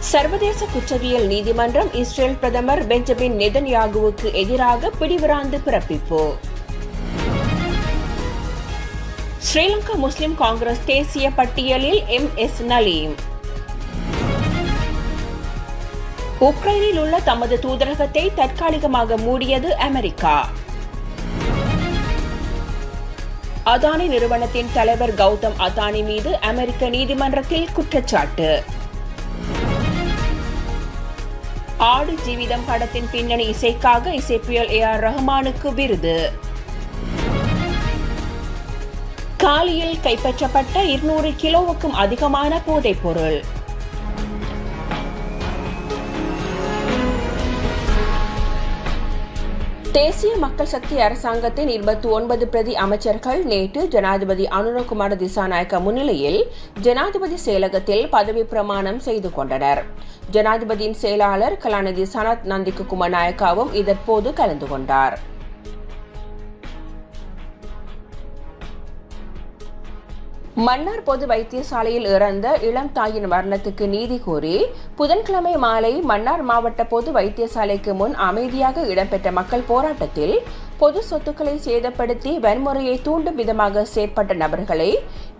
சர்வதேச குற்றவியல் நீதிமன்றம் இஸ்ரேல் பிரதமர் பெஞ்சமின் நெதன்யாகுவுக்கு எதிராக பிடிவிராந்து பிறப்பிப்பு. ஸ்ரீலங்கா முஸ்லிம் காங்கிரஸ் தேசிய பட்டியலில் எம்.எஸ். நலீம். உக்ரைனில் உள்ள தமது தூதரகத்தை தற்காலிகமாக மூடியது அமெரிக்கா. அதானி நிறுவனத்தின் தலைவர் கௌதம் அதானி மீது அமெரிக்க நீதிமன்றத்தில் குற்றச்சாட்டு. ஆடு ஜீவிதம் படத்தின் பின்னணி இசைக்காக இசைப்புயல் ஏ.ஆர். ரஹ்மானுக்கு விருது. காலியில் கைப்பற்றப்பட்ட 200 கிலோவுக்கும் அதிகமான போதைப் பொருள். தேசிய மக்கள் சக்தி அரசாங்கத்தின் 29 பிரதி அமைச்சர்கள் நேற்று ஜனாதிபதி அனுரகுமார திசாநாயக்க முன்னிலையில் ஜனாதிபதி செயலகத்தில் பதவி பிரமாணம் செய்து கொண்டனர். ஜனாதிபதியின் செயலாளர் கலாநிதி சனத் நந்திக்கு குமாரநாயக்காவும் இதற்போது கலந்து கொண்டார். மன்னார் பொது வைத்தியசாலையில் இறந்த இளம் தாயின் மரணத்துக்கு நீதி கோரி புதன்கிழமை மாலை மன்னார் மாவட்ட பொது வைத்தியசாலைக்கு முன் அமைதியாக இடம்பெற்ற மக்கள் போராட்டத்தில் பொது சொத்துக்களை சேதப்படுத்தி வன்முறையை தூண்டும் விதமாக செயற்பட்ட நபர்களை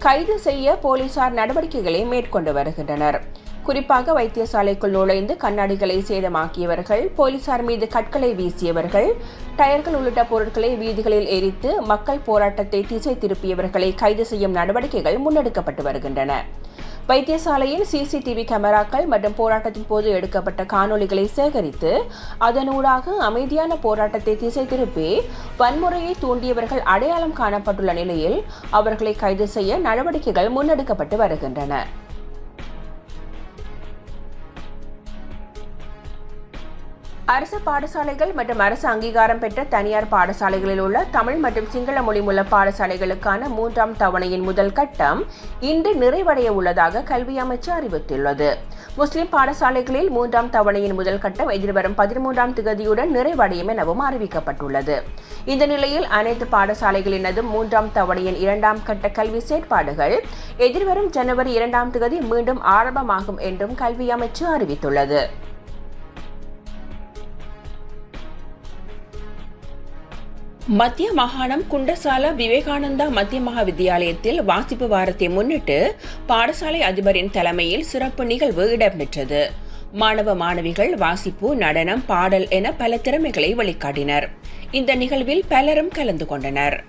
கைது செய்ய போலீசார் நடவடிக்கைகளை மேற்கொண்டு வருகின்றனர். குறிப்பாக வைத்தியசாலைக்குள் நுழைந்து கண்ணாடிகளை சேதமாக்கியவர்கள், போலீசார் மீது கற்களை வீசியவர்கள், டயர்கள் உள்ளிட்ட பொருட்களை வீதிகளில் எரித்து மக்கள் போராட்டத்தை திசை திருப்பியவர்களை கைது செய்யும் நடவடிக்கைகள் முன்னெடுக்கப்பட்டு வருகின்றன. வைத்தியசாலையின் சிசிடிவி கேமராக்கள் மற்றும் போராட்டத்தின் போது எடுக்கப்பட்ட காணொலிகளை சேகரித்து அதனூடாக அமைதியான போராட்டத்தை திசை திருப்பி வன்முறையை தூண்டியவர்கள் அடையாளம் காணப்பட்டுள்ள நிலையில் அவர்களை கைது செய்ய நடவடிக்கைகள் முன்னெடுக்கப்பட்டு வருகின்றன. அரசு பாடசாலைகள் மற்றும் அரசு அங்கீகாரம் பெற்ற தனியார் பாடசாலைகளில் உள்ள தமிழ் மற்றும் சிங்கள மொழி மூல பாடசாலைகளுக்கான 3ஆம் தவணையின் முதல் கட்டம் இன்று நிறைவடைய உள்ளதாக கல்வி அமைச்சு அறிவித்துள்ளது. முஸ்லிம் பாடசாலைகளில் 3ஆம் தவணையின் முதல் கட்டம் எதிர்வரும் 13ஆம் திகதியுடன் நிறைவடையும் எனவும் அறிவிக்கப்பட்டுள்ளது. இந்த நிலையில் அனைத்து பாடசாலைகளினதும் 3ஆம் தவணையின் 2ஆம் கட்ட கல்வி செயற்பாடுகள் எதிர்வரும் ஜனவரி 2ஆம் திகதி மீண்டும் ஆரம்பமாகும் என்றும் கல்வி அமைச்சு அறிவித்துள்ளது. மத்திய மாகாணம் குண்டசால விவேகானந்தா மத்திய மகா வித்தியாலயத்தில் வாசிப்பு வாரத்தை முன்னிட்டு பாடசாலை அதிபரின் தலைமையில் சிறப்பு நிகழ்வு இடம்பெற்றது. மாணவ மாணவிகள் வாசிப்பு, நடனம், பாடல் என பல திறமைகளை வெளிக்காட்டினர். இந்த நிகழ்வில் பலரும் கலந்து கொண்டனர்.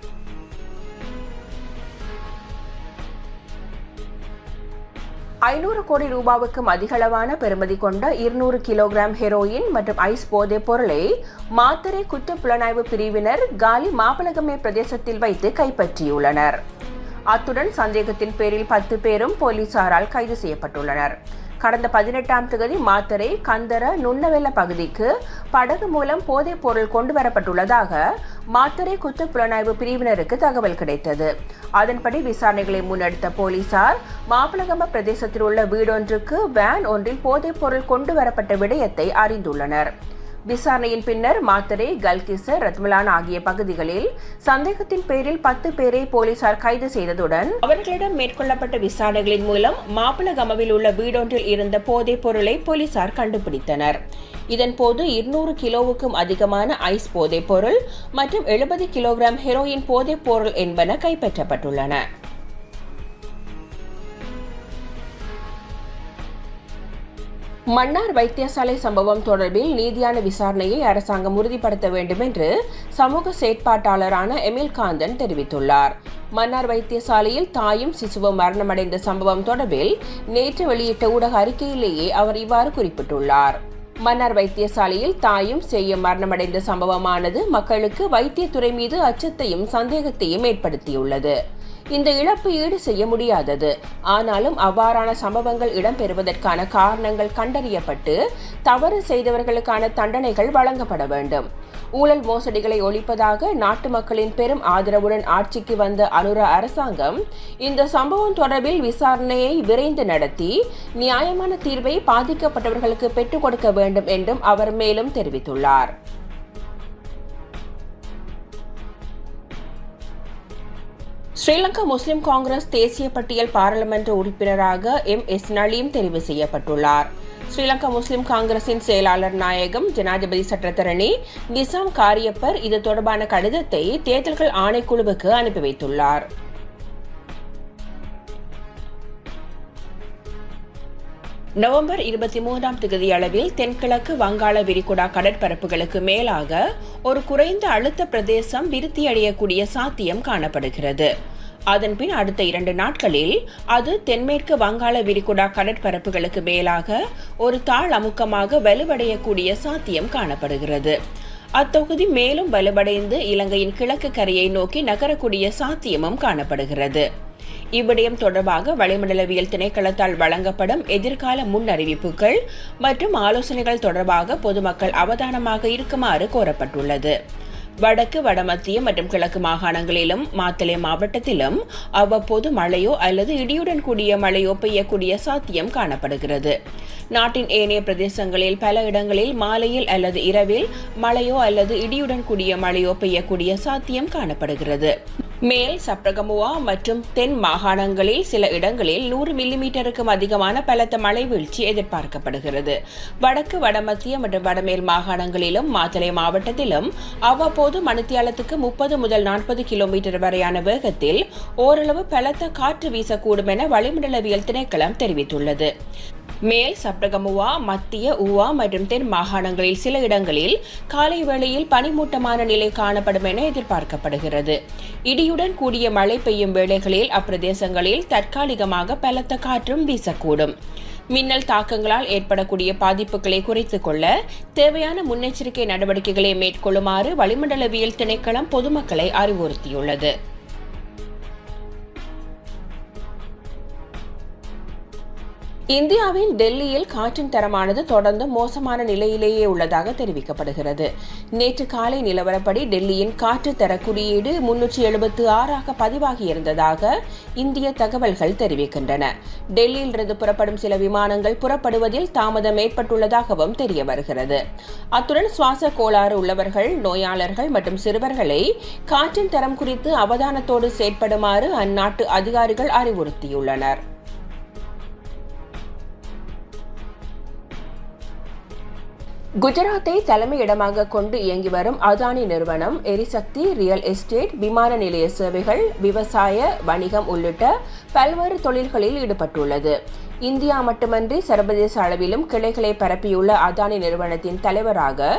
$500 கோடி ரூபாவுக்கும் அதிகளவான பெறுமதி கொண்ட 200 கிலோகிராம் ஹெரோயின் மற்றும் ஐஸ் போதைப் பொருளை மாத்தறை குற்றப்புலனாய்வு பிரிவினர் காலி மாபலகமை பிரதேசத்தில் வைத்து கைப்பற்றியுள்ளனர். அத்துடன் சந்தேகத்தின் பேரில் 10 பேரும் போலீசாரால் கைது செய்யப்பட்டுள்ளனர். கடந்த 18ஆம் தேதி மாத்தறை கந்தர நுண்ணவெல்ல பகுதிக்கு படகு மூலம் போதைப் பொருள் கொண்டு வரப்பட்டுள்ளதாக மாத்தறை குற்றப்புலனாய்வு பிரிவினருக்கு தகவல் கிடைத்தது. அதன்படி விசாரணைகளை முன்னெடுத்த போலீசார் மாப்பலகம பிரதேசத்தில் உள்ள வீடொன்றுக்கு வேன் ஒன்றில் போதைப் பொருள் கொண்டு வரப்பட்ட விடயத்தை அறிந்துள்ளனர். விசாரணையின் பின்னர் மாத்தறை, கல்கிச, ரத்மலான் ஆகிய பகுதிகளில் சந்தேகத்தின் பேரில் 10 பேரை போலீசார் கைது செய்ததுடன் அவர்களிடம் மேற்கொள்ளப்பட்ட விசாரணைகளின் மூலம் மாப்பலகமவில் உள்ள வீடொன்றில் இருந்த போதைப் பொருளை போலீசார் கண்டுபிடித்தனர். இதன்போது 200 கிலோவுக்கும் அதிகமான ஐஸ் போதைப் பொருள் மற்றும் 70 கிலோகிராம் ஹெரோயின் போதைப் பொருள் என்பன கைப்பற்றப்பட்டுள்ளன. மன்னார் வைத்தியசாலை சம்பவம் தொடர்பில் நீதியான விசாரணையை அரசாங்கம் உறுதிப்படுத்த வேண்டும் என்று சமூக செயற்பாட்டாளரான எமில் காந்தன் தெரிவித்துள்ளார். மன்னார் வைத்தியசாலையில் தாயும் சிசுவும் மரணமடைந்த சம்பவம் தொடர்பில் நேற்று வெளியிட்ட ஊடக அறிக்கையிலேயே அவர் இவ்வாறு குறிப்பிட்டுள்ளார். மன்னார் வைத்தியசாலையில் தாயும் சேயும் மரணமடைந்த சம்பவமானது மக்களுக்கு வைத்தியத்துறை மீது அச்சத்தையும் சந்தேகத்தையும் ஏற்படுத்தியுள்ளது. இந்த இழப்பு ஈடு செய்ய முடியாதது. ஆனாலும் அவ்வாறான சம்பவங்கள் இடம்பெறுவதற்கான காரணங்கள் கண்டறியப்பட்டு தவறு செய்தவர்களுக்கான தண்டனைகள் வழங்கப்பட வேண்டும். ஊழல் மோசடிகளை ஒழிப்பதாக நாட்டு மக்களின் பெரும் ஆதரவுடன் ஆட்சிக்கு வந்த அனுர அரசாங்கம் இந்த சம்பவம் தொடர்பில் விசாரணையை விரைந்து நடத்தி நியாயமான தீர்வை பாதிக்கப்பட்டவர்களுக்கு பெற்றுக் கொடுக்க வேண்டும் என்றும் அவர் மேலும் தெரிவித்துள்ளார். ஸ்ரீலங்கா முஸ்லிம் காங்கிரஸ் தேசிய பட்டியல் பாராளுமன்ற உறுப்பினராக எம்.எஸ். நலீம் தெரிவு செய்யப்பட்டுள்ளார். ஸ்ரீலங்கா முஸ்லிம் காங்கிரசின் செயலாளர் நாயகம் ஜனாதிபதி சட்டத்தரணி நிசாம் காரியப்பர் இது தொடர்பான கடிதத்தை தேர்தல்கள் ஆணைக்குழுவுக்கு அனுப்பி வைத்துள்ளார். நவம்பர் 23ஆம் தேதி அளவில் தென்கிழக்கு வங்காள விரிகுடா கடற்பரப்புகளுக்கு மேலாக ஒரு குறைந்த அழுத்த பிரதேசம் விருத்தியடையக்கூடிய சாத்தியம் காணப்படுகிறது. அதன்பின் அடுத்த 2 நாட்களில் அது தென்மேற்கு வங்காள விரிகுடா கடற்பரப்புகளுக்கு மேலாக ஒரு தாழ் அமுக்கமாக வலுவடையக்கூடிய சாத்தியம் காணப்படுகிறது. அத்தொகுதி மேலும் வலுவடைந்து இலங்கையின் கிழக்கு கரையை நோக்கி நகரக்கூடிய சாத்தியமும் காணப்படுகிறது. இவ்விடயம் தொடர்பாக வளிமண்டலவியல் திணைக்களத்தால் வழங்கப்படும் எதிர்கால முன்னறிவிப்புகள் மற்றும் ஆலோசனைகள் தொடர்பாக பொதுமக்கள் அவதானமாக இருக்குமாறு கோரப்பட்டுள்ளது. வடக்கு, வடமத்திய மற்றும் கிழக்கு மாகாணங்களிலும் மாத்தளை மாவட்டத்திலும் அவ்வப்போது மழையோ அல்லது இடியுடன் கூடிய மழையோ பெய்யக்கூடிய சாத்தியம் காணப்படுகிறது. நாட்டின் ஏனைய பிரதேசங்களில் பல இடங்களில் மாலையில் அல்லது இரவில் மழையோ அல்லது இடியுடன் கூடிய மழையோ பெய்யக்கூடிய சாத்தியம் காணப்படுகிறது. மேல் சப்ரகமுவா மற்றும் தென் மாகாணங்களில் சில இடங்களில் 100 மில்லிமீட்டருக்கும் அதிகமான பலத்த மழை வீழ்ச்சி எதிர்பார்க்கப்படுகிறது. வடக்கு, வடமத்திய மற்றும் வடமேல் மாகாணங்களிலும் மாத்தளை மாவட்டத்திலும் அவ்வப்போது மணித்தியாலத்துக்கு 30 முதல் 40 கிலோமீட்டர் வரையான வேகத்தில் ஓரளவு பலத்த காற்று வீசக்கூடும் என வளிமண்டலவியல் திணைக்களம் தெரிவித்துள்ளது. மேல் சப்ரகமுவா, மத்திய ஊவா மற்றும் தென் மாகாணங்களில் சில இடங்களில் காலை வேளையில் பனிமூட்டமான நிலை காணப்படும் என எதிர்பார்க்கப்படுகிறது. இடியுடன் கூடிய மழை பெய்யும் வேளைகளில் அப்பிரதேசங்களில் தற்காலிகமாக பலத்த காற்றும் வீசக்கூடும். மின்னல் தாக்கங்களால் ஏற்படக்கூடிய பாதிப்புகளை குறைத்துக் கொள்ள தேவையான முன்னெச்சரிக்கை நடவடிக்கைகளை மேற்கொள்ளுமாறு வளிமண்டலவியல் திணைக்களம் பொதுமக்களை அறிவுறுத்தியுள்ளது. இந்தியாவின் டெல்லியில் காற்றின் தரமானது தொடர்ந்து மோசமான நிலையிலேயே உள்ளதாக தெரிவிக்கப்படுகிறது. நேற்று காலை நிலவரப்படி டெல்லியின் காற்று தர குறியீடு 376 பதிவாகியிருந்ததாக இந்திய தகவல்கள் தெரிவிக்கின்றன. டெல்லியிலிருந்து புறப்படும் சில விமானங்கள் புறப்படுவதில் தாமதம் ஏற்பட்டுள்ளதாகவும் தெரிய வருகிறது. அத்துடன் சுவாச கோளாறு உள்ளவர்கள், நோயாளர்கள் மற்றும் சிறுவர்களை காற்றின் தரம் குறித்து அவதானத்தோடு செயற்படுமாறு அந்நாட்டு அதிகாரிகள் அறிவுறுத்தியுள்ளனர். குஜராத்தை தலைமையிடமாக கொண்டு இயங்கி வரும் அதானி நிறுவனம் எரிசக்தி, ரியல் எஸ்டேட், விமான நிலைய சேவைகள், விவசாய, வணிகம் உள்ளிட்ட பல்வேறு தொழில்களில் ஈடுபட்டுள்ளது. இந்தியா மட்டுமன்றி சர்வதேச அளவிலும் கிளைகளை பரப்பியுள்ள அதானி நிறுவனத்தின் தலைவராக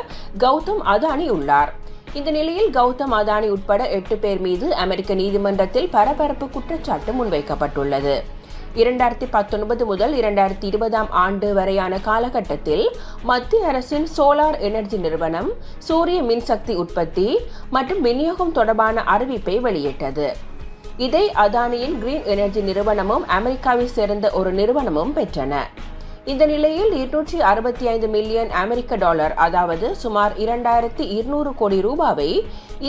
கௌதம் அதானி உள்ளார். இந்த நிலையில் கௌதம் அதானி உட்பட 8 பேர் மீது அமெரிக்க நீதிமன்றத்தில் பரபரப்பு குற்றச்சாட்டு முன்வைக்கப்பட்டுள்ளது. 2019 முதல் 2020 ஆண்டு வரையான காலகட்டத்தில் மத்திய அரசின் சோலார் எனர்ஜி நிறுவனம் சூரிய மின்சக்தி உற்பத்தி மற்றும் விநியோகம் தொடர்பான அறிவிப்பை வெளியிட்டது. இதை அதானியின் கிரீன் எனர்ஜி நிறுவனமும் அமெரிக்காவை சேர்ந்த ஒரு நிறுவனமும் பெற்றன. இந்த நிலையில் 265 மில்லியன் அமெரிக்க டாலர், அதாவது சுமார் 2200 கோடி ரூபாவை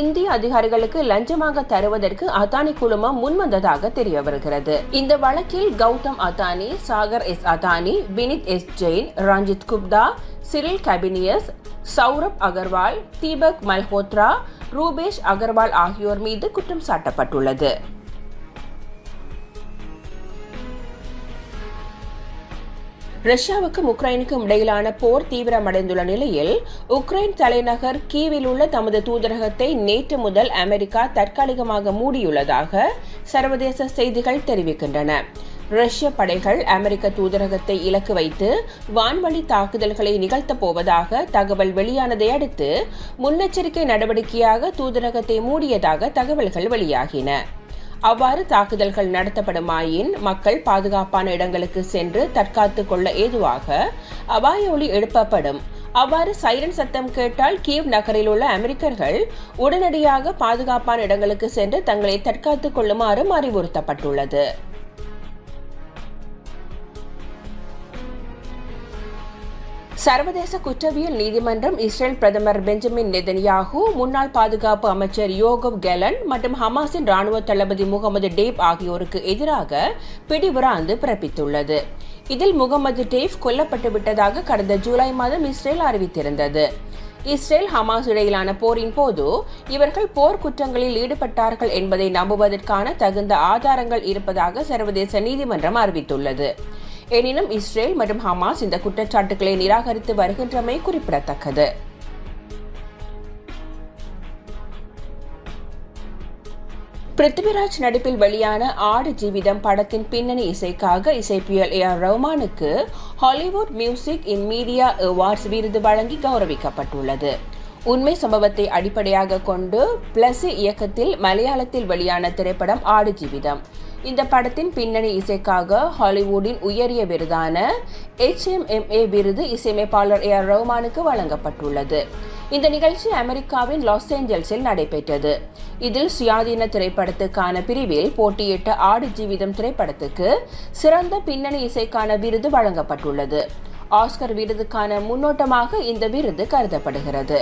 இந்திய அதிகாரிகளுக்கு லஞ்சமாக தருவதற்கு அதானி குழுமம் முன்வந்ததாக தெரிய வருகிறது. இந்த வழக்கில் Gautam Adani, Sagar S Adani, Vinit S Jain, Ranjit Gupta, Cyril Cabanes, Saurabh Agarwal, Deepak Malhotra, Rupesh Agarwal ஆகியோர் மீது குற்றம் சாட்டப்பட்டுள்ளது. ரஷ்யாவுக்கும் உக்ரைனுக்கும் இடையிலான போர் தீவிரமடைந்துள்ள நிலையில் உக்ரைன் தலைநகர் கீவில் உள்ள தமது தூதரகத்தை நேற்று முதல் அமெரிக்கா தற்காலிகமாக மூடியுள்ளதாக சர்வதேச செய்திகள் தெரிவிக்கின்றன. ரஷ்ய படைகள் அமெரிக்க தூதரகத்தை இலக்கு வைத்து வான்வழி தாக்குதல்களை நிகழ்த்தப் போவதாக தகவல் வெளியானதை அடுத்து முன்னெச்சரிக்கை நடவடிக்கையாக தூதரகத்தை மூடியதாக தகவல்கள் வெளியாகின. அவ்வாறு தாக்குதல்கள் நடத்தப்படுமாயின் மக்கள் பாதுகாப்பான இடங்களுக்கு சென்று தற்காத்துக் கொள்ள ஏதுவாக அபாய ஒலி எழுப்பப்படும். அவ்வாறு சைரன் சத்தம் கேட்டால் கீவ் நகரில் உள்ள அமெரிக்கர்கள் உடனடியாக பாதுகாப்பான இடங்களுக்கு சென்று தங்களை தற்காத்துக் கொள்ளுமாறும் அறிவுறுத்தப்பட்டுள்ளது. சர்வதேச குற்றவியல் நீதிமன்றம் இஸ்ரேல் பிரதமர் பெஞ்சமின் நெதன்யாகு, முன்னாள் பாதுகாப்பு அமைச்சர் யோகவ் கெலன் மற்றும் ஹமாஸின் ராணுவ தளபதி முகமது டேப் ஆகியோருக்கு எதிராக பிடிபுறாந்து பிறப்பித்துள்ளது. இதில் முகமது டேப் கொல்லப்பட்டு விட்டதாக கடந்த ஜூலை மாதம் இஸ்ரேல் அறிவித்திருந்தது. இஸ்ரேல் ஹமாஸ் இடையிலான போரின் போது இவர்கள் போர் குற்றங்களில் ஈடுபட்டார்கள் என்பதை நம்புவதற்கான தகுந்த ஆதாரங்கள் இருப்பதாக சர்வதேச நீதிமன்றம் அறிவித்துள்ளது. எனினும் இஸ்ரேல் மற்றும் ஹமாஸ் இந்த குற்றச்சாட்டுகளை நிராகரித்து வருகின்றமை குறிப்பிடத்தக்கது. பிருத்திவிராஜ் நடிப்பில் வெளியான ஆடு ஜீவிதம் படத்தின் பின்னணி இசைக்காக இசைப்பியல் A.R. ரஹ்மானுக்கு Hollywood music in media awards விருது வழங்கி கௌரவிக்கப்பட்டுள்ளது. உண்மை சம்பவத்தை அடிப்படையாக கொண்டு பிளஸி இயக்கத்தில் மலையாளத்தில் வெளியான திரைப்படம் ஆடு ஜீவிதம். இந்த படத்தின் பின்னணி இசைக்காக ஹாலிவுட்டின் உயரிய விருதான HMMA விருது இசையமைப்பாளர் A.R. ரஹ்மானுக்கு வழங்கப்பட்டுள்ளது. இந்த நிகழ்ச்சி அமெரிக்காவின் லாஸ் ஏஞ்சல்ஸில் நடைபெற்றது. இதில் சுயாதீன திரைப்படத்துக்கான பிரிவில் போட்டியிட்ட ஆடு ஜீவிதம் திரைப்படத்துக்கு சிறந்த பின்னணி இசைக்கான விருது வழங்கப்பட்டுள்ளது. ஆஸ்கர் விருதுக்கான முன்னோட்டமாக இந்த விருது கருதப்படுகிறது.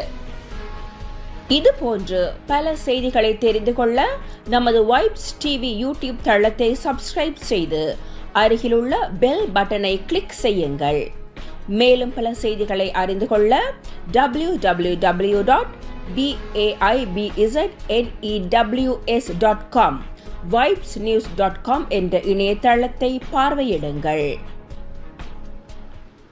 இதுபோன்று பல செய்திகளை தெரிந்து கொள்ள நமது வைப்ஸ் டிவி யூடியூப் தளத்தை சப்ஸ்கிரைப் செய்து அருகிலுள்ள பெல் பட்டனை கிளிக் செய்யுங்கள். மேலும் பல செய்திகளை அறிந்து கொள்ள www.vaibznews.com vibesnews.com என்ற இணையதளத்தை பார்வையிடுங்கள்.